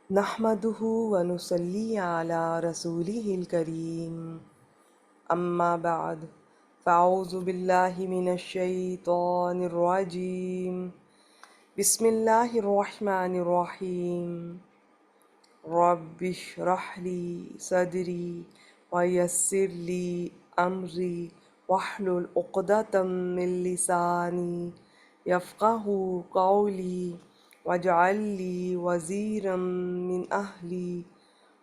نحمدہ ونصلی علی رسولہ الکریم اما بعد فاعوذ باللہ من الشیطان الرجیم بسم اللہ الرحمن الرحیم رب اشرح لی صدری ویسر لی امری واحلل عقدۃ من لسانی یفقہ قولی واجعل لی وزیرا من اہلی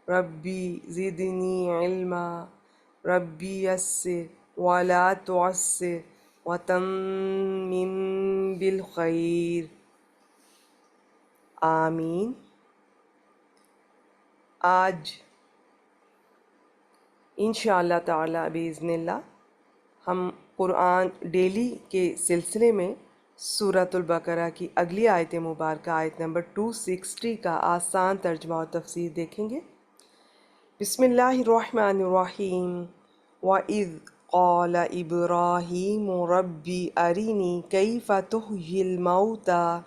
ربی زدنی علما ربی یسر ولا تعسر وتمم بالخیر آمین۔ آج انشاءاللہ تعالی باذن اللہ ہم قرآن ڈیلی کے سلسلے میں سورۃ البقرہ کی اگلی آیت مبارکہ آیت نمبر 260 کا آسان ترجمہ اور تفسیر دیکھیں گے۔ بسم اللہ الرحمن الرحیم وَإِذْ قَالَ إِبْرَاهِيمُ رَبِّ أَرِنِي كَيْفَ تُحْيِي الْمَوْتَى،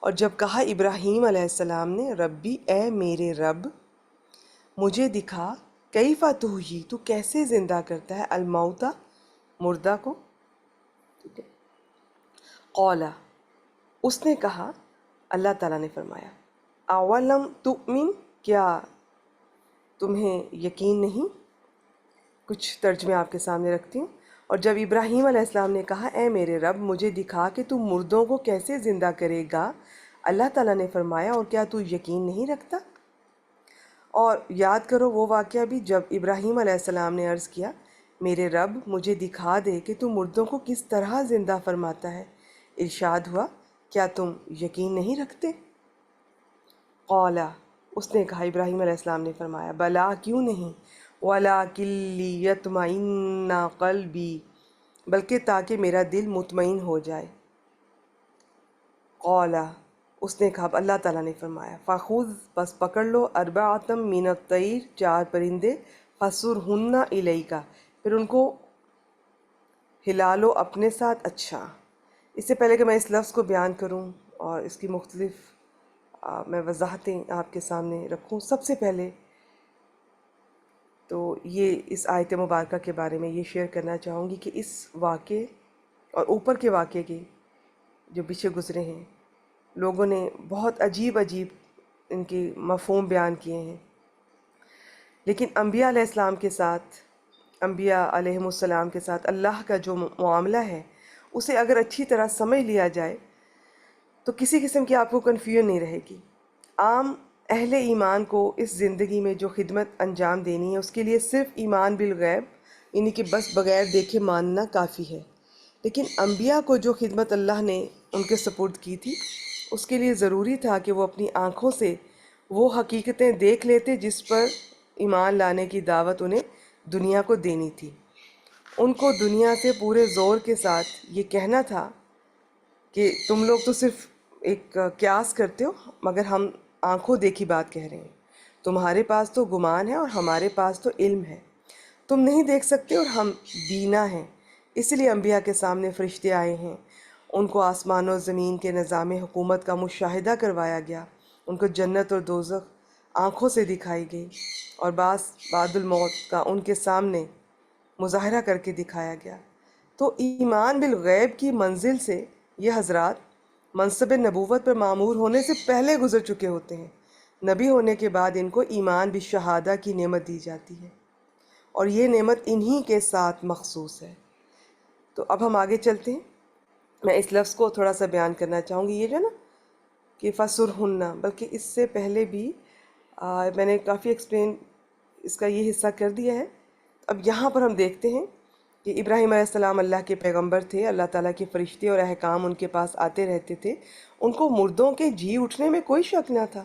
اور جب کہا ابراہیم علیہ السلام نے ربی اے میرے رب مجھے دکھا کیف تحیی تو کیسے زندہ کرتا ہے الموتا مردہ کو۔ ٹھیک ہے، قولا اس نے کہا، اللہ تعالیٰ نے فرمایا اولم تؤمن کیا تمہیں یقین نہیں۔ کچھ ترجمے آپ کے سامنے رکھتی ہوں۔ اور جب ابراہیم علیہ السلام نے کہا اے میرے رب مجھے دکھا کہ تو مردوں کو کیسے زندہ کرے گا، اللہ تعالیٰ نے فرمایا اور کیا تو یقین نہیں رکھتا۔ اور یاد کرو وہ واقعہ بھی جب ابراہیم علیہ السلام نے عرض کیا میرے رب مجھے دکھا دے کہ تو مردوں کو کس طرح زندہ فرماتا ہے، ارشاد ہوا کیا تم یقین نہیں رکھتے۔ قولا اس نے کہا، ابراہیم علیہ السلام نے فرمایا بلا کیوں نہیں، وَلَٰكِن لِّيَطْمَئِنَّ قَلْبِي بلکہ تاکہ میرا دل مطمئن ہو جائے۔ قولا اس نے کہا، اللہ تعالیٰ نے فرمایا فَخُذْ بس پکڑ لو أَرْبَعَةً مِّنَ الطَّيْرِ چار پرندے فَصُرْهُنَّ إِلَيْكَ پھر ان کو ہلا لو اپنے ساتھ۔ اچھا، اس سے پہلے کہ میں اس لفظ کو بیان کروں اور اس کی مختلف میں وضاحتیں آپ کے سامنے رکھوں، سب سے پہلے تو یہ اس آیت مبارکہ کے بارے میں یہ شیئر کرنا چاہوں گی کہ اس واقعے اور اوپر کے واقعے کے جو پیچھے گزرے ہیں لوگوں نے بہت عجیب عجیب ان کے مفہوم بیان کیے ہیں، لیکن انبیاء علیہ السلام کے ساتھ، انبیاء علیہم السلام کے ساتھ اللہ کا جو معاملہ ہے اسے اگر اچھی طرح سمجھ لیا جائے تو کسی قسم کی آپ کو کنفیوژن نہیں رہے گی۔ عام اہل ایمان کو اس زندگی میں جو خدمت انجام دینی ہے اس کے لیے صرف ایمان بالغیب یعنی کہ بس بغیر دیکھے ماننا کافی ہے، لیکن انبیاء کو جو خدمت اللہ نے ان کے سپرد کی تھی اس کے لیے ضروری تھا کہ وہ اپنی آنکھوں سے وہ حقیقتیں دیکھ لیتے جس پر ایمان لانے کی دعوت انہیں دنیا کو دینی تھی۔ ان کو دنیا سے پورے زور کے ساتھ یہ کہنا تھا کہ تم لوگ تو صرف ایک قیاس کرتے ہو مگر ہم آنکھوں دیکھی بات کہہ رہے ہیں، تمہارے پاس تو گمان ہے اور ہمارے پاس تو علم ہے، تم نہیں دیکھ سکتے اور ہم بینا ہیں۔ اس لیے انبیاء کے سامنے فرشتے آئے ہیں، ان کو آسمان و زمین کے نظام حکومت کا مشاہدہ کروایا گیا، ان کو جنت اور دوزخ آنکھوں سے دکھائی گئی اور بعد الموت کا ان کے سامنے مظاہرہ کر کے دکھایا گیا۔ تو ایمان بالغیب کی منزل سے یہ حضرات منصب نبوت پر معمور ہونے سے پہلے گزر چکے ہوتے ہیں، نبی ہونے کے بعد ان کو ایمان بالشہادہ کی نعمت دی جاتی ہے اور یہ نعمت انہی کے ساتھ مخصوص ہے۔ تو اب ہم آگے چلتے ہیں، میں اس لفظ کو تھوڑا سا بیان کرنا چاہوں گی، یہ جو نا کہ فَسُرْهُنَّ بلکہ اس سے پہلے بھی میں نے کافی ایکسپلین اس کا یہ حصہ کر دیا ہے۔ اب یہاں پر ہم دیکھتے ہیں کہ ابراہیم علیہ السلام اللہ کے پیغمبر تھے، اللہ تعالیٰ کے فرشتے اور احکام ان کے پاس آتے رہتے تھے، ان کو مردوں کے جی اٹھنے میں کوئی شک نہ تھا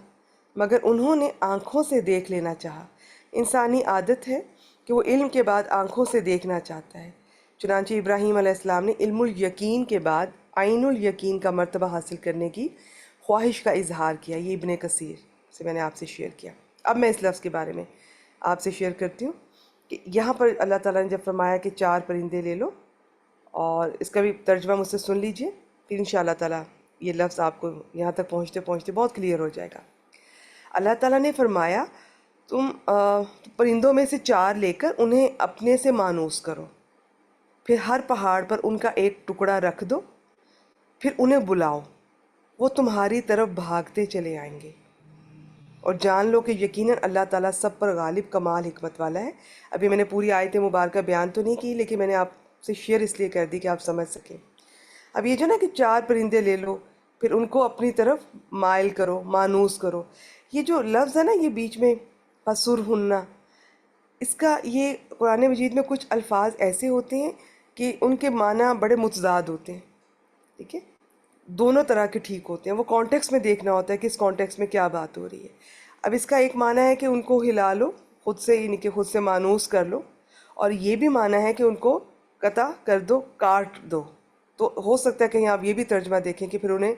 مگر انہوں نے آنکھوں سے دیکھ لینا چاہا۔ انسانی عادت ہے کہ وہ علم کے بعد آنکھوں سے دیکھنا چاہتا ہے، چنانچہ ابراہیم علیہ السلام نے علم الیقین کے بعد عین الیقین کا مرتبہ حاصل کرنے کی خواہش کا اظہار کیا۔ یہ ابن کثیر سے میں نے آپ سے شیئر کیا۔ اب میں اس لفظ کے بارے میں آپ سے شیئر کرتی ہوں کہ یہاں پر اللہ تعالیٰ نے جب فرمایا کہ چار پرندے لے لو، اور اس کا بھی ترجمہ مجھ سے سن لیجئے، پھر انشاءاللہ تعالیٰ یہ لفظ آپ کو یہاں تک پہنچتے پہنچتے بہت کلیئر ہو جائے گا۔ اللہ تعالیٰ نے فرمایا تم پرندوں میں سے 4 لے کر انہیں اپنے سے مانوس کرو، پھر ہر پہاڑ پر ان کا ایک ٹکڑا رکھ دو، پھر انہیں بلاؤ، وہ تمہاری طرف بھاگتے چلے آئیں گے، اور جان لو کہ یقیناً اللہ تعالیٰ سب پر غالب کمال حکمت والا ہے۔ ابھی میں نے پوری آیت مبارکہ بیان تو نہیں کی، لیکن میں نے آپ سے شیئر اس لیے کر دی کہ آپ سمجھ سکیں۔ اب یہ جو نا کہ 4 پرندے لے لو، پھر ان کو اپنی طرف مائل کرو، مانوس کرو، یہ جو لفظ ہے نا یہ بیچ میں فَسُرْهُنَّ، اس کا یہ قرآن مجید میں کچھ الفاظ ایسے ہوتے ہیں کہ ان کے معنی بڑے متضاد ہوتے ہیں، ٹھیک ہے، دونوں طرح کے ٹھیک ہوتے ہیں، وہ کانٹیکس میں دیکھنا ہوتا ہے کہ اس کانٹیکس میں کیا بات ہو رہی ہے۔ اب اس کا ایک معنی ہے کہ ان کو ہلا لو خود سے، یعنی کہ خود سے مانوس کر لو، اور یہ بھی معنی ہے کہ ان کو قطع کر دو، کاٹ دو۔ تو ہو سکتا ہے کہیں آپ یہ بھی ترجمہ دیکھیں کہ پھر انہیں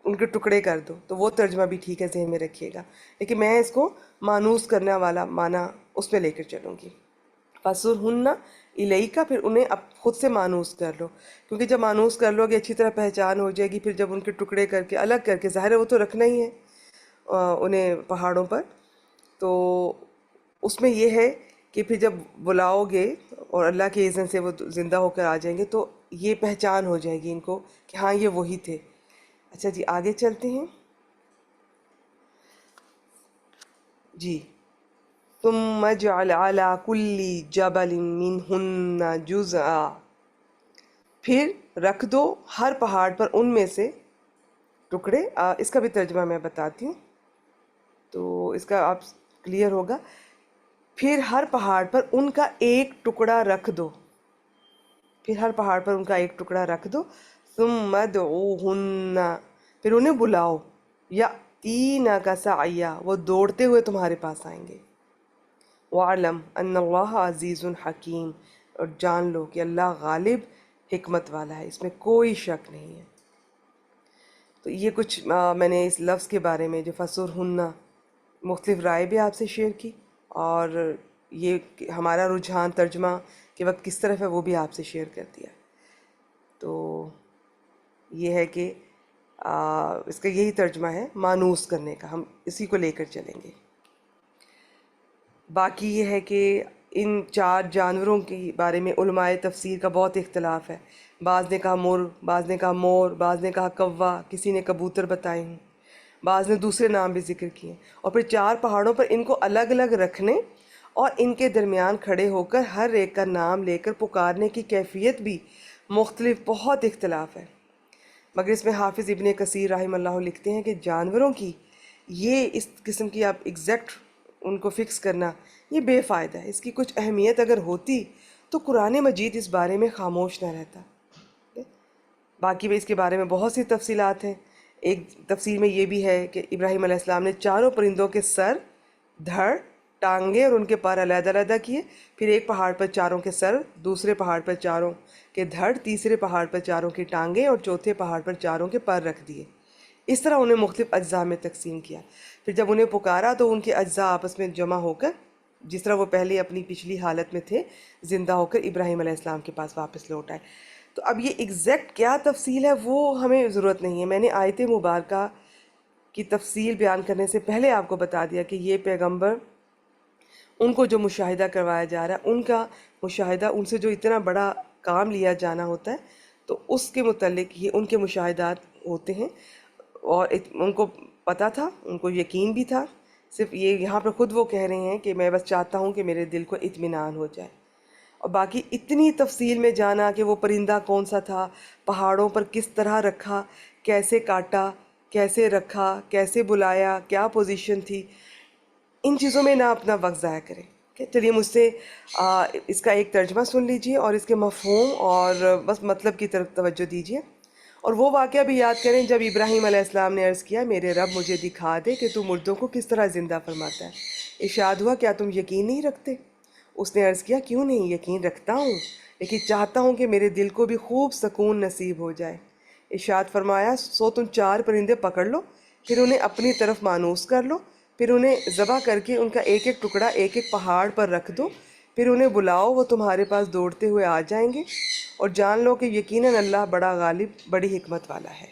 ان کے ٹکڑے کر دو، تو وہ ترجمہ بھی ٹھیک ہے، ذہن میں رکھیے گا، لیکن میں اس کو مانوس کرنے والا معنی اس میں لے کر چلوں گی۔ فَسُرْهُنَّ إِلَيْكَ، پھر انہیں خود سے مانوس کر لو، کیونکہ جب مانوس کر لو گے اچھی طرح پہچان ہو جائے گی، پھر جب ان کے ٹکڑے کر کے الگ کر کے، ظاہر ہے وہ تو رکھنا ہی ہے انہیں پہاڑوں پر، تو اس میں یہ ہے کہ پھر جب بلاؤ گے اور اللہ کے اذن سے وہ زندہ ہو کر آ جائیں گے تو یہ پہچان ہو جائے گی ان کو کہ ہاں یہ وہی تھے۔ اچھا جی آگے چلتے ہیں جی۔ ثم اجعل على كل جبل منهن جزءا، پھر رکھ دو ہر پہاڑ پر ان میں سے ٹکڑے۔ اس کا بھی ترجمہ میں بتاتی ہوں تو اس کا آپ کلیئر ہوگا۔ پھر ہر پہاڑ پر ان کا ایک ٹکڑا رکھ دو، پھر ہر پہاڑ پر ان کا ایک ٹکڑا رکھ دو۔ ثم ادعوہن، پھر انہیں بلاؤ، یأتینک سعیا، وہ دوڑتے ہوئے تمہارے پاس آئیں گے۔ وَاعْلَمْ أَنَّ اللَّهَ عَزِيزٌ حَكِيمٌ، اور جان لو کہ اللہ غالب حکمت والا ہے، اس میں کوئی شک نہیں ہے۔ تو یہ کچھ میں نے اس لفظ کے بارے میں جو فَسُرْهُنَّ، مختلف رائے بھی آپ سے شیئر کی، اور یہ ہمارا رجحان ترجمہ کے وقت کس طرف ہے وہ بھی آپ سے شیئر کر دیا۔ تو یہ ہے کہ اس کا یہی ترجمہ ہے مانوس کرنے کا، ہم اسی کو لے کر چلیں گے۔ باقی یہ ہے کہ ان 4 جانوروں کے بارے میں علماء تفسیر کا بہت اختلاف ہے، بعض نے کہا مرغ، بعض نے کہا مور، بعض نے کہا کوا، کسی نے کبوتر بتائے ہیں، بعض نے دوسرے نام بھی ذکر کیے، اور پھر 4 پہاڑوں پر ان کو الگ الگ رکھنے اور ان کے درمیان کھڑے ہو کر ہر ایک کا نام لے کر پکارنے کی کیفیت بھی مختلف، بہت اختلاف ہے۔ مگر اس میں حافظ ابن کثیر رحمہ اللہ لکھتے ہیں کہ جانوروں کی یہ اس قسم کی آپ ایگزیکٹ ان کو فکس کرنا یہ بے فائدہ ہے۔ اس کی کچھ اہمیت اگر ہوتی تو قرآن مجید اس بارے میں خاموش نہ رہتا۔ باقی بھی اس کے بارے میں بہت سی تفصیلات ہیں۔ ایک تفسیر میں یہ بھی ہے کہ ابراہیم علیہ السلام نے 4 پرندوں کے سر، دھڑ، ٹانگیں اور ان کے پر علیحدہ علیحدہ کیے، پھر ایک پہاڑ پر 4 کے سر، دوسرے پہاڑ پر 4 کے دھڑ، تیسرے پہاڑ پر 4 کی ٹانگیں اور چوتھے پہاڑ پر 4 کے پر رکھ دیے۔ اس طرح انہیں مختلف اجزاء میں تقسیم کیا، پھر جب انہیں پکارا تو ان کے اجزاء آپس میں جمع ہو کر جس طرح وہ پہلے اپنی پچھلی حالت میں تھے زندہ ہو کر ابراہیم علیہ السلام کے پاس واپس لوٹ آئے۔ تو اب یہ ایگزیکٹ کیا تفصیل ہے وہ ہمیں ضرورت نہیں ہے، میں نے آیت مبارکہ کی تفصیل بیان کرنے سے پہلے آپ کو بتا دیا کہ یہ پیغمبر ان کو جو مشاہدہ کروایا جا رہا ہے، ان کا مشاہدہ، ان سے جو اتنا بڑا کام لیا جانا ہوتا ہے، تو اس کے متعلق یہ ان کے مشاہدات ہوتے ہیں، اور ان کو پتہ تھا، ان کو یقین بھی تھا۔ صرف یہ یہاں پہ خود وہ کہہ رہے ہیں کہ میں بس چاہتا ہوں کہ میرے دل کو اطمینان ہو جائے، اور باقی اتنی تفصیل میں جانا کہ وہ پرندہ کون سا تھا، پہاڑوں پر کس طرح رکھا، کیسے کاٹا، کیسے رکھا، کیسے بلایا، کیا پوزیشن تھی، ان چیزوں میں نہ اپنا وقت ضائع کریں۔ چلیے مجھ سے اس کا ایک ترجمہ سن لیجئے اور اس کے مفہوم اور بس مطلب کی طرف توجہ دیجئے، اور وہ واقعہ بھی یاد کریں جب ابراہیم علیہ السلام نے عرض کیا میرے رب مجھے دکھا دے کہ تو مردوں کو کس طرح زندہ فرماتا ہے۔ ارشاد ہوا کیا تم یقین نہیں رکھتے؟ اس نے عرض کیا کیوں نہیں، یقین رکھتا ہوں، لیکن چاہتا ہوں کہ میرے دل کو بھی خوب سکون نصیب ہو جائے۔ ارشاد فرمایا سو تم 4 پرندے پکڑ لو، پھر انہیں اپنی طرف مانوس کر لو، پھر انہیں ذبح کر کے ان کا ایک ایک ٹکڑا ایک ایک پہاڑ پر رکھ دو، پھر انہیں بلاؤ، وہ تمہارے پاس دوڑتے ہوئے آ جائیں گے، اور جان لو کہ یقیناً اللہ بڑا غالب، بڑی حکمت والا ہے۔